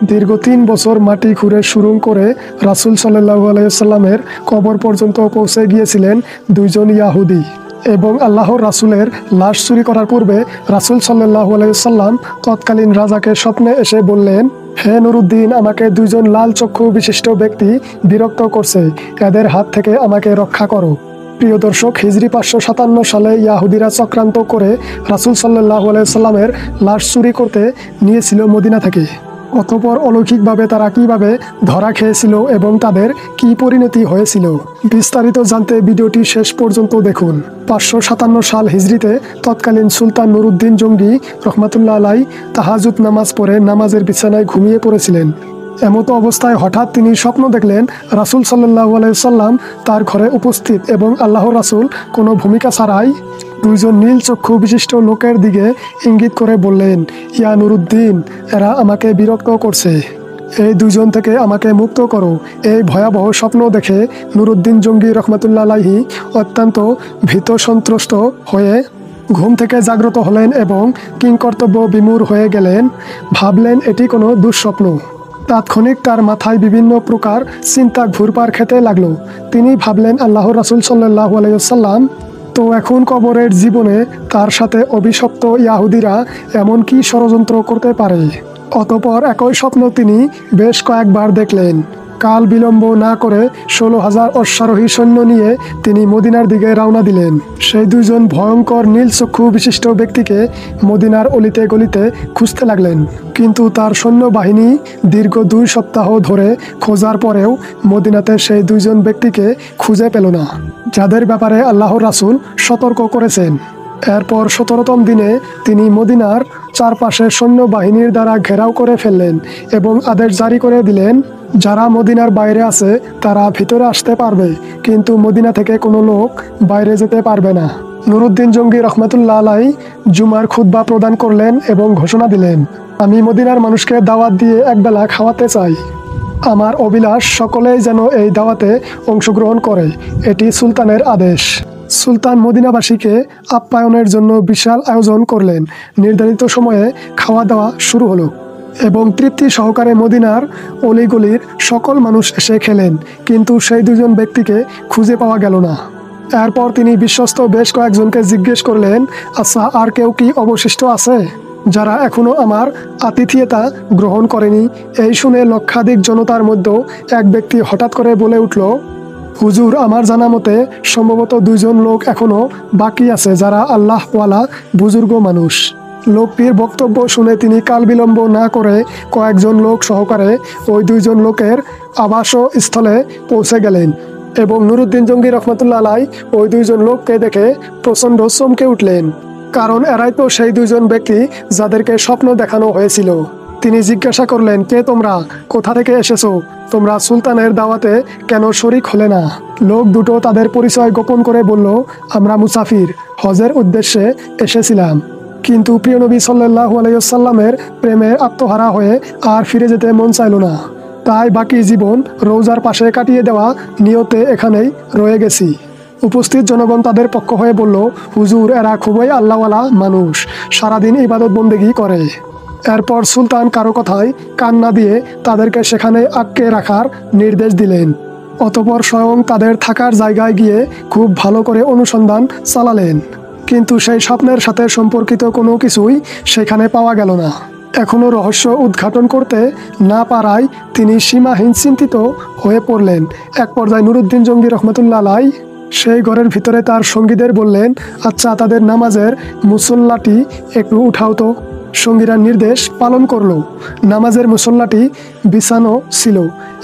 দীর্ঘ 3 বছর মাটি খুঁড়ে সুড়ঙ্গ করে রাসূল সাল্লাল্লাহু আলাইহি সাল্লামের কবর পর্যন্ত পৌঁছে গিয়েছিলেন দুইজন ইয়াহুদি। এবং আল্লাহর রাসূলের লাশ চুরি করার পূর্বে রাসূল সাল্লাল্লাহু আলাইহি সাল্লাম তৎকালীন রাজাকে স্বপ্নে এসে বললেন, হে নুরুদ্দিন, আমাকে দুইজন লাল চক্ষু বিশিষ্ট ব্যক্তি বিরক্ত করছে, এদের হাত থেকে আমাকে রক্ষা করো। প্রিয় দর্শক, হিজরি 557 সালে ইয়াহুদিরা চক্রান্ত করে রাসূল সাল্লাল্লাহু আলাইহি সাল্লামের লাশ চুরি করতে নিয়েছিল মদিনা থেকে। অতঃপর অলৌকিকভাবে তারা কিভাবে ধরা খেয়েছিল এবং তাদের কি পরিণতি হয়েছিল, বিস্তারিত জানতে ভিডিওটি শেষ পর্যন্ত দেখুন। 557 সাল হিজরিতে তৎকালীন সুলতান নুরুদ্দিন জঙ্গি রহমাতুল্লাহ আলাই তাহাজ্জুদ নামাজ পড়ে নামাজের বিছানায় ঘুমিয়ে পড়েছিলেন। এমতো অবস্থায় হঠাৎ তিনি স্বপ্ন দেখলেন রাসূল সাল্লাল্লাহু আলাইহি সাল্লাম তার ঘরে উপস্থিত এবং আল্লাহর রাসূল কোনো ভূমিকা ছাড়াই দুইজন নীল চক্ষু বিশিষ্ট লোকের দিকে ইঙ্গিত করে বললেন, ইয়া নুরুদ্দিন, এরা আমাকে বিরক্ত করছে, এই দুইজন থেকে আমাকে মুক্ত করো। এই ভয়াবহ স্বপ্ন দেখে নুরুদ্দিন জঙ্গি রহমাতুল্লাহ আলাইহি অত্যন্ত ভীত সন্ত্রস্ত হয়ে ঘুম থেকে জাগ্রত হলেন এবং কিংকর্তব্য বিমূঢ় হয়ে গেলেন। ভাবলেন এটি কোনো দুঃস্বপ্ন। তাৎক্ষণিক তার মাথায় বিভিন্ন প্রকার চিন্তা ঘুরপাক খেতে লাগলো। তিনি ভাবলেন, আল্লাহর রাসূল সাল্লাল্লাহু আলাইহি সাল্লাম তো এখন কবরের জীবনে তার সাথে অভিশপ্ত ইয়াহুদিরা এমন কি ষড়যন্ত্র করতে পারে। অতঃপর একই স্বপ্ন তিনি বেশ কয়েকবার দেখলেন। কাল বিলম্ব না করে 16,000 অশ্বারোহী সৈন্য নিয়ে তিনি মদিনার দিকে রওনা দিলেন। সেই দুইজন ভয়ঙ্কর নীল চক্ষু বিশিষ্ট ব্যক্তিকে মদিনার অলিতে গলিতে খুঁজতে লাগলেন, কিন্তু তার সৈন্যবাহিনী দীর্ঘ 2 সপ্তাহ ধরে খোঁজার পরেও মদিনাতে সেই দুইজন ব্যক্তিকে খুঁজে পেল না, যাদের ব্যাপারে আল্লাহর রাসূল সতর্ক করেছেন। এরপর 17তম দিনে তিনি মদিনার চারপাশে সৈন্যবাহিনীর দ্বারা ঘেরাও করে ফেললেন এবং আদেশ জারি করে দিলেন, যারা মদিনার বাইরে আছে তারা ভিতরে আসতে পারবে, কিন্তু মদিনা থেকে কোনো লোক বাইরে যেতে পারবে না। নুরুদ্দিন জঙ্গি রহমাতুল্লাহ আলাই জুমার খুতবা প্রদান করলেন এবং ঘোষণা দিলেন, আমি মদিনার মানুষকে দাওয়াত দিয়ে একবেলা খাওয়াতে চাই। আমার অভিলাষ সকলেই যেন এই দাওয়াতে অংশগ্রহণ করে, এটি সুলতানের আদেশ। সুলতান মদিনাবাসীকে আপ্যায়নের জন্য বিশাল আয়োজন করলেন। নির্ধারিত সময়ে খাওয়া দাওয়া শুরু হলো এবং তৃপ্তি সহকারে মদিনার অলিগলির সকল মানুষ এসে খেলেন, কিন্তু সেই দুজন ব্যক্তিকে খুঁজে পাওয়া গেল না। এরপর তিনি বিশ্বস্ত বেশ কয়েকজনকে জিজ্ঞেস করলেন, আচ্ছা, আর কেউ কি অবশিষ্ট আছে যারা এখনো আমার আতিথেয়তা গ্রহণ করেনি? এই শুনে লক্ষাধিক জনতার মধ্যে এক ব্যক্তি হঠাৎ করে বলে উঠল, হুজুর, আমার জানা মতে সম্ভবত 2জন লোক এখনো বাকি আছে যারা আল্লাহওয়ালা বুজুর্গ মানুষ। লোকটির বক্তব্য শুনে তিনি কাল বিলম্ব না করে কয়েকজন লোক সহকারে ওই 2জন লোকের আবাসস্থলে পৌঁছে গেলেন এবং নুরুদ্দিন জঙ্গি রহমাতুল্লাহ আলাই ওই 2জন লোককে দেখে প্রচণ্ড চমকে উঠলেন, কারণ এরাই তো সেই 2জন ব্যক্তি যাদেরকে স্বপ্ন দেখানো হয়েছিল। তিনি জিজ্ঞাসা করলেন, কে তোমরা? কোথা থেকে এসেছো? তোমরা সুলতানের দাওয়াতে কেন শরিক হলে না? লোক দুটো তাদের পরিচয় গোপন করে বলল, আমরা মুসাফির, হজের উদ্দেশ্যে এসেছিলাম, কিন্তু প্রিয় নবী সাল্লাল্লাহু আলাইহি সাল্লামের প্রেমে আত্মহারা হয়ে আর ফিরে যেতে মন চাইল না, তাই বাকি জীবন রওজার পাশে কাটিয়ে দেওয়া নিয়তে এখানেই রয়ে গেছি। উপস্থিত জনগণ তাদের পক্ষ হয়ে বলল, হুজুর, এরা খুবই আল্লাহওয়ালা মানুষ, সারাদিন ইবাদত বন্দেগী করে। এরপর সুলতান কারো কথায় কান না দিয়ে তাদেরকে সেখানে আটকে রাখার নির্দেশ দিলেন। অতঃপর স্বয়ং তাদের থাকার জায়গায় গিয়ে খুব ভালো করে অনুসন্ধান চালালেন, কিন্তু সেই স্বপ্নের সাথে সম্পর্কিত কোনো কিছুই সেখানে পাওয়া গেল না। এখনও রহস্য উদ্ঘাটন করতে না পারায় তিনি সীমাহীন চিন্তিত হয়ে পড়লেন। এক পর্যায়ে নুরুদ্দিন জঙ্গি রহমাতুল্লাহ আলাই সেই ঘরের ভিতরে তার সঙ্গীদের বললেন, আচ্ছা, তাদের নামাজের মুসল্লাটি একটু উঠাও তো। সঙ্গীরা নির্দেশ পালন করল। নামাজের মুসল্লাটি বিছানো ছিল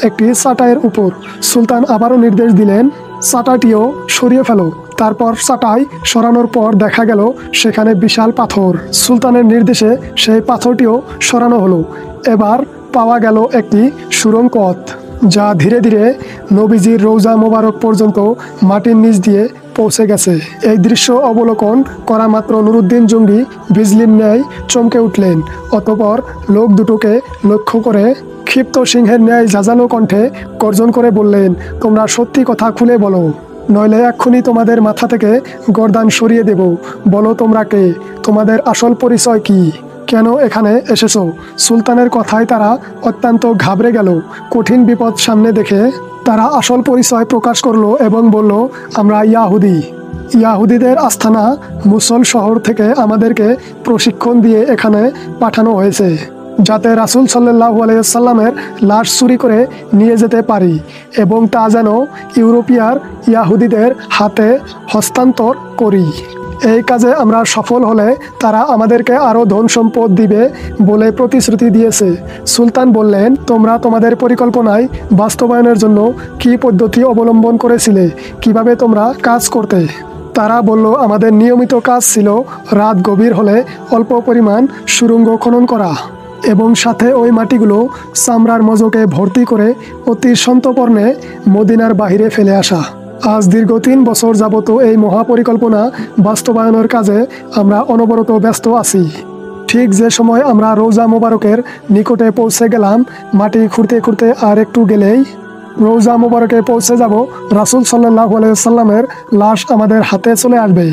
একটি চাটাইয়ের উপর। সুলতান আবারও নির্দেশ দিলেন, চাটাটিও সরিয়ে ফেলো। তারপর চাটাই সরানোর পর দেখা গেল সেখানে বিশাল পাথর। সুলতানের নির্দেশে সেই পাথরটিও সরানো হলো। এবার পাওয়া গেল একটি সুড়ঙ্গ পথ, যা ধীরে ধীরে নবীজির রওজা মোবারক পর্যন্ত মাটির নিচ দিয়ে পৌঁছে গেছে। এই দৃশ্য অবলোকন করা মাত্র নুরুদ্দিন জঙ্গি বিজলির ন্যায় চমকে উঠলেন। অতঃপর লোক দুটোকে লক্ষ্য করে ক্ষিপ্ত সিংহের ন্যায় ঝাঁঝালো কণ্ঠে গর্জন করে বললেন, তোমরা সত্যি কথা খুলে বলো, নইলে এক্ষুনি তোমাদের মাথা থেকে গর্দান সরিয়ে দেব। বলো তোমরা কে? তোমাদের আসল পরিচয় কি? কেন এখানে এসেছো? সুলতানের কথায় তারা অত্যন্ত ঘাবড়ে গেল। কঠিন বিপদ সামনে দেখে তারা আসল পরিচয় প্রকাশ করলো এবং বলল, আমরা ইয়াহুদি। ইয়াহুদিদের আস্তানা মুসল শহর থেকে আমাদেরকে প্রশিক্ষণ দিয়ে এখানে পাঠানো হয়েছে, যাতে রাসূল সাল্লাল্লাহু আলাইহি সাল্লামের লাশ চুরি করে নিয়ে যেতে পারি এবং তা যেন ইউরোপিয়ার ইয়াহুদিদের হাতে হস্তান্তর করি। এই কাজে আমরা সফল হলে তারা আমাদেরকে আরও ধন সম্পদ দিবে বলে প্রতিশ্রুতি দিয়েছে। সুলতান বললেন, তোমরা তোমাদের পরিকল্পনায় বাস্তবায়নের জন্য কী পদ্ধতি অবলম্বন করেছিলে? কিভাবে তোমরা কাজ করতে? তারা বলল, আমাদের নিয়মিত কাজ ছিল রাত গভীর হলে অল্প পরিমাণ সুড়ঙ্গ খনন করা এবং সাথে ওই মাটিগুলো চামড়ার মজকে ভর্তি করে অতি সন্তর্পণে মদিনার বাহিরে ফেলে আসা। আজ দীর্ঘ 3 বছর যাবত এই মহাপরিকল্পনা বাস্তবায়নের কাজে আমরা অনবরত ব্যস্ত আছি। ঠিক যে সময় আমরা রওজা মোবারকের নিকটে পৌঁছে গেলাম, মাটি খুঁড়তে খুঁড়তে আর একটু গেলেই রওজা মোবারকে পৌঁছে যাব, রাসূল সাল্লাল্লাহু আলাইহি সাল্লামের লাশ আমাদের হাতে চলে আসবে।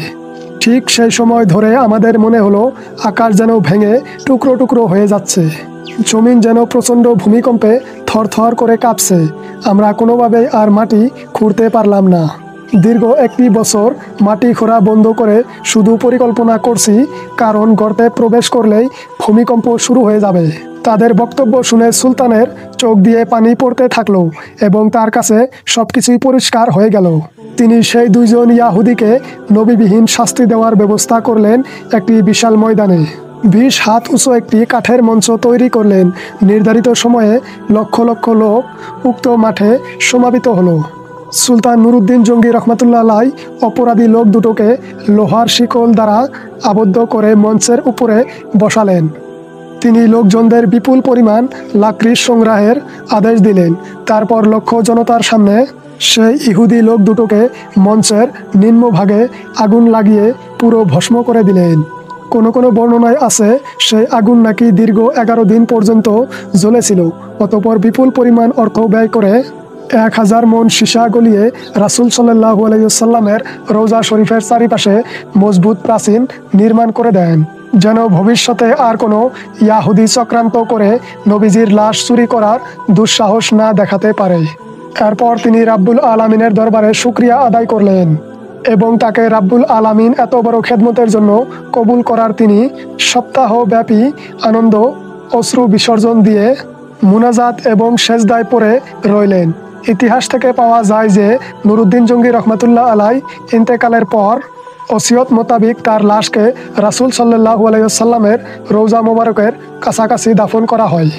ঠিক সেই সময় ধরে আমাদের মনে হলো আকাশ যেন ভেঙে টুকরো টুকরো হয়ে যাচ্ছে, জমিন যেন প্রচণ্ড ভূমিকম্পে থরথর করে কাঁপছে। আমরা কোনোভাবেই আর মাটি খুঁড়তে পারলাম না। দীর্ঘ 1 বছর মাটি খোঁড়া বন্ধ করে শুধু পরিকল্পনা করছি, কারণ গর্তে প্রবেশ করলেই ভূমিকম্প শুরু হয়ে যাবে। তাদের বক্তব্য শুনে সুলতানের চোখ দিয়ে পানি পড়তে থাকলো এবং তার কাছে সবকিছুই পরিষ্কার হয়ে গেল। তিনি সেই 2 জন ইয়াহুদিকে নবীবিহীন শাস্তি দেওয়ার ব্যবস্থা করলেন একটি বিশাল ময়দানে। 20 হাত উঁচু একটি কাঠের মঞ্চ তৈরি করলেন। নির্ধারিত সময়ে লক্ষ লক্ষ লোক উক্ত মাঠে সমাবেত হলো। সুলতান নুরউদ্দিন জঙ্গি রহমাতুল্লাহ আলাইহি অপরাধী লোক দুটোকে লোহার শিকল দ্বারা আবদ্ধ করে মঞ্চের উপরে বসালেন। তিনি লোকজনদের বিপুল পরিমাণ লাকড়ি সংগ্রহের আদেশ দিলেন। তারপর লক্ষ জনতার সামনে সেই ইহুদি লোক দুটোকে মঞ্চের নিম্নভাগে আগুন লাগিয়ে পুরো ভস্ম করে দিলেন। কোনো কোনো বর্ণনায় আছে সেই আগুন নাকি দীর্ঘ 11 দিন পর্যন্ত জ্বলেছিল। অতঃপর বিপুল পরিমাণ অর্থ ব্যয় করে 1000 মণ সীসা গলিয়ে রাসূল সাল্লাল্লাহু আলাইহি সাল্লামের রওজা শরীফের চারিপাশে মজবুত প্রাচীর নির্মাণ করে দেন, যেন ভবিষ্যতে আর কোনো ইয়াহুদি চক্রান্ত করে নবীজির লাশ চুরি করার দুঃসাহস না দেখাতে পারে। এরপর তিনি রাব্বুল আলামিনের দরবারে শুকরিয়া আদায় করলেন এবং তাকে রাব্বুল আলামিন এত বড় খেদমতের জন্য কবুল করার তিনি সপ্তাহব্যাপী আনন্দ অশ্রু বিসর্জন দিয়ে মুনাজাত এবং সেজদায় পড়ে রইলেন। ইতিহাস থেকে পাওয়া যায় যে নুরউদ্দিন জঙ্গি রহমাতুল্লাহ আলাইহি ইন্তেকালের পর ওসিয়ত মোতাবেক তার লাশকে রাসূল সাল্লাল্লাহু আলাইহি সাল্লামের রওজা মোবারকের কাছাকাছি দাফন করা হয়।